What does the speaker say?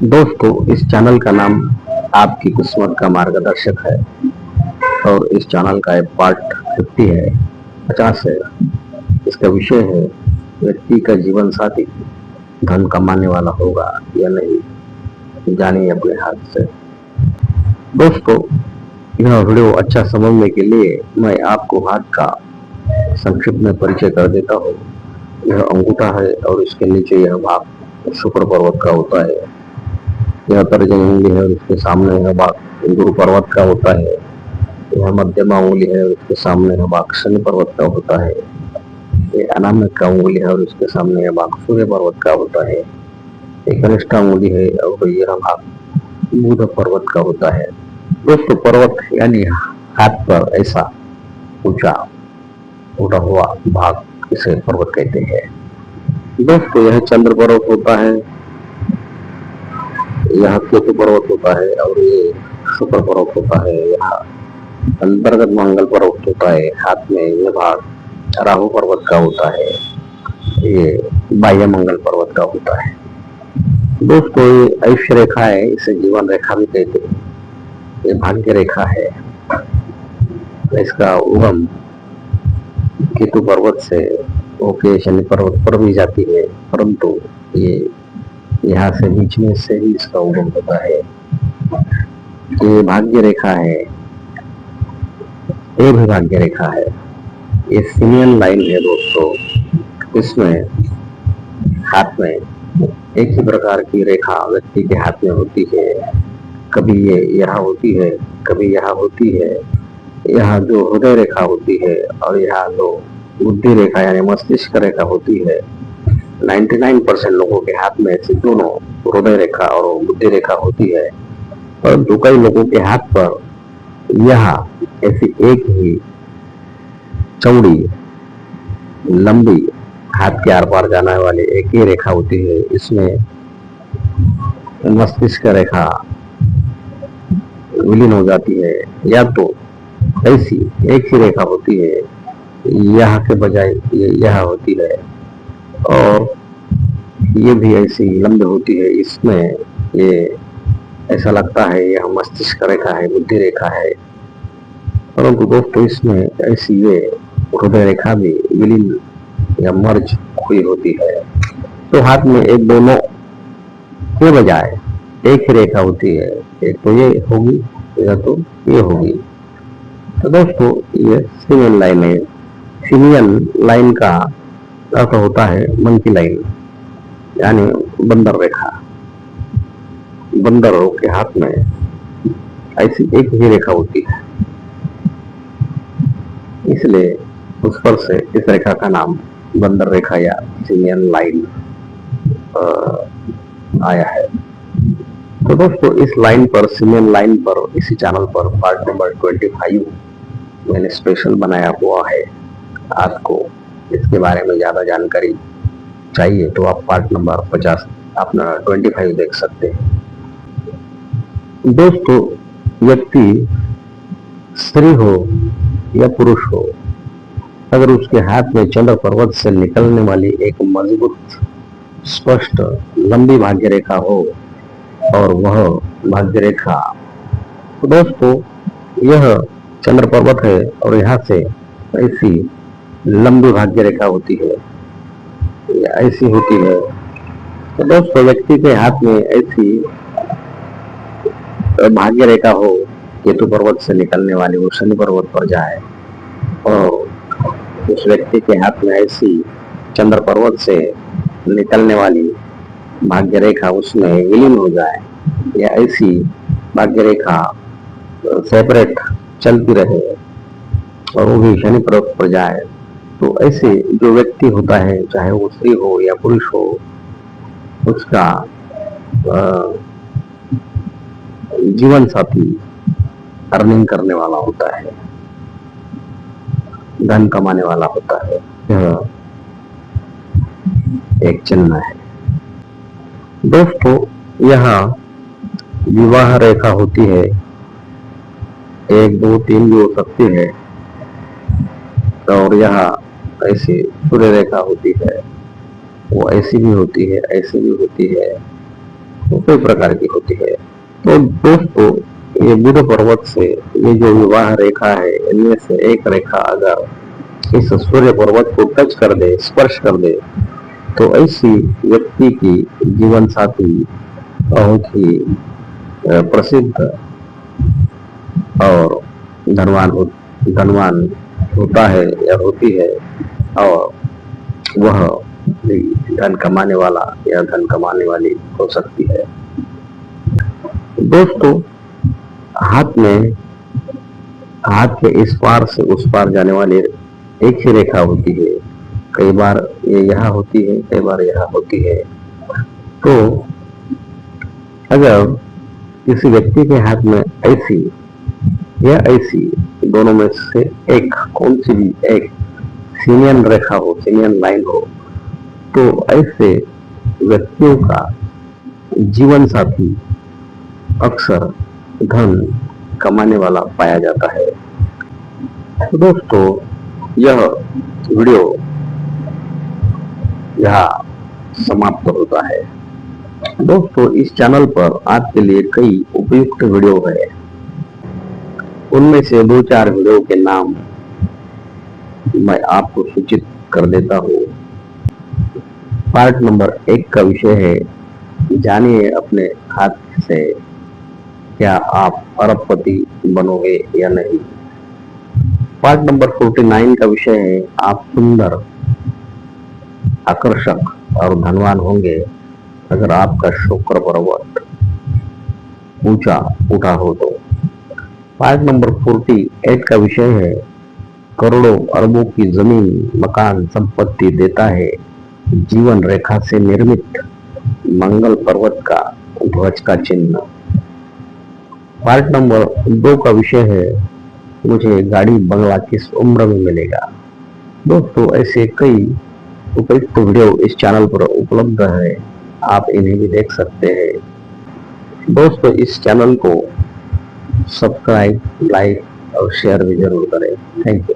दोस्तों, इस चैनल का नाम आपकी किस्मत का मार्गदर्शक है और इस चैनल का एक पार्ट 50 है, 50 है। इसका विषय है व्यक्ति का जीवन साथी धन कमाने वाला होगा या नहीं, जानिए अपने हाथ से। दोस्तों, यह वीडियो अच्छा समझने के लिए मैं आपको हाथ का संक्षिप्त में परिचय कर देता हूँ। यह अंगूठा है और इसके नीचे यह भाग शुक्र पर्वत का होता है। यह तर्जनी उंगली है और इसके सामने यह भाग गुरु पर्वत का होता है। यह मध्यमा उंगली है और इसके सामने यह भाग शनि पर्वत का होता है। ये अनामिक का उंगली है और इसके सामने यह भाग सूर्य पर्वत का होता है। एक कनिष्ठा उंगली है और यह भाग बुध पर्वत का होता है। दोस्तों, पर्वत यानी हाथ पर ऐसा ऊंचा उठा हुआ भाग इसे पर्वत कहते हैं। दोस्तों, यह चंद्र पर्वत होता है, यह केतु पर्वत होता है और ये शुक्र पर्वत होता है। यह अंतर्गत मंगल पर्वत होता है। हाथ में यह भाग राहु पर्वत का होता है। ये बाह्य मंगल पर्वत का होता है। दोस्तों, ये आयुष्य रेखा है, इसे जीवन रेखा भी कहते हैं। ये भाग्य रेखा है। इसका उगम केतु पर्वत से होके शनि पर्वत पर भी जाती है, परंतु ये यहाँ से बीच में से ही इसका उगम होता है। ये भाग्य रेखा है, ये भी भाग्य रेखा है। ये सिमियन लाइन है दोस्तों। इसमें हाथ में एक ही प्रकार की रेखा व्यक्ति के हाथ में होती है। कभी ये यहाँ होती है, कभी यहाँ होती है। यहाँ जो हृदय रेखा होती है और यहाँ जो बुद्धि रेखा यानी मस्तिष्क रेखा होती है, 99% लोगों के हाथ में ऐसी दोनों हृदय रेखा और बुद्धि रेखा होती है। परंतु कई लोगों के हाथ पर यहाँ ऐसी एक ही चौड़ी लंबी हाथ के आर पार जाने वाली एक ही रेखा होती है। इसमें मस्तिष्क रेखा विलीन हो जाती है, या तो ऐसी एक ही रेखा होती है, यहाँ के बजाय ये यहाँ होती है, और ये भी ऐसी लंबी होती है। इसमें ये ऐसा लगता है यह मस्तिष्क रेखा है, बुद्धि रेखा है, परंतु दोस्तों इसमें ऐसी ये हृदय रेखा भी विलीन या मर्ज हुई होती है। तो हाथ में एक दोनों के बजाय एक ही रेखा होती है, एक तो ये होगी या तो ये होगी। तो दोस्तों, ये सिमियन लाइन है। सिमियन लाइन का अर्थ होता है मन की लाइन, यानी बंदर रेखा। बंदरों के हाथ में ऐसी एक ही रेखा होती है, इसलिए उस पर से इस रेखा का नाम बंदर रेखा या सिमियन लाइन आया है। तो दोस्तों, इस लाइन पर, सिमियन लाइन पर, इसी चैनल पर पार्ट नंबर 25 मैंने स्पेशल बनाया हुआ है। आपको इसके बारे में ज्यादा जानकारी चाहिए तो आप पार्ट नंबर 50 अपना 25 देख सकते हैं। दोस्तों, व्यक्ति स्त्री हो या पुरुष हो, अगर उसके हाथ में चंद्र पर्वत से निकलने वाली एक मजबूत, स्पष्ट, लंबी भाग्य रेखा हो और वह भाग्य रेखा, तो दोस्तों यह चंद्र पर्वत है और यहाँ से ऐसी लंबी भाग्य रेखा होती है, ऐसी होती है। तो दोस्तों, व्यक्ति के हाथ में ऐसी भाग्य रेखा हो, केतु पर्वत से निकलने वाली, वो शनि पर्वत पर जाए, और उस व्यक्ति के हाथ में ऐसी चंद्र पर्वत से निकलने वाली भाग्य रेखा उसमें विलीन हो जाए, या ऐसी भाग्य रेखा सेपरेट चलती रहे और वो भी शनि पर्वत पर जाए, तो ऐसे जो व्यक्ति होता है, चाहे वो स्त्री हो या पुरुष हो, उसका जीवन साथी अर्निंग करने वाला होता है, धन कमाने वाला होता है। यह एक चिन्ह है। दोस्तों, यहाँ विवाह रेखा होती है, 1 2 3 भी हो सकती है, और यहाँ ऐसी सूर्य रेखा होती है, वो ऐसी भी होती है, ऐसी भी होती है। कई प्रकार की होती है। तो दोस्तों, ये बुध पर्वत से ये जो विवाह रेखा है, इनमें से एक रेखा अगर इस सूर्य पर्वत को टच कर दे, स्पर्श कर दे, तो ऐसी व्यक्ति की जीवन साथी बहुत ही प्रसिद्ध और धनवान होता है या होती है, और वह भी धन कमाने वाला या धन कमाने वाली हो सकती है। दोस्तों, हाथ के इस पार से उस पार जाने वाली एक ही रेखा होती है। कई बार ये यहाँ होती है, कई बार यहाँ होती है। तो अगर किसी व्यक्ति के हाथ में ऐसी या ऐसी दोनों में से एक, कौन सी भी एक सीनियन रेखा हो, सीनियन लाइन हो, तो ऐसे व्यक्तियों का जीवन साथी अक्सर धन कमाने वाला पाया जाता है। तो दोस्तों, यह वीडियो यहाँ समाप्त होता है। दोस्तों, इस चैनल पर आपके लिए कई उपयुक्त वीडियो है। उनमें से 2-4 वीडियो के नाम मैं आपको सूचित कर देता हूँ। पार्ट नंबर 1 का विषय है, जानिए अपने हाथ से क्या आप अरबपति बनोगे या नहीं। पार्ट नंबर 49 का विषय है, आप सुंदर, आकर्षक और धनवान होंगे अगर आपका शुक्र पर्वत ऊंचा उठा हो तो। पार्ट नंबर 48 का विषय है, करोड़ों अरबों की जमीन, मकान, संपत्ति देता है जीवन रेखा से निर्मित मंगल पर्वत का ध्वज का चिन्ह। पार्ट नंबर 2 का विषय है, मुझे गाड़ी बंगला किस उम्र में मिलेगा। दोस्तों, ऐसे कई उपयुक्त वीडियो इस चैनल पर उपलब्ध है, आप इन्हें भी देख सकते हैं। दोस्तों, इस चैनल को सब्सक्राइब, लाइक और शेयर भी जरूर करें। Thank you.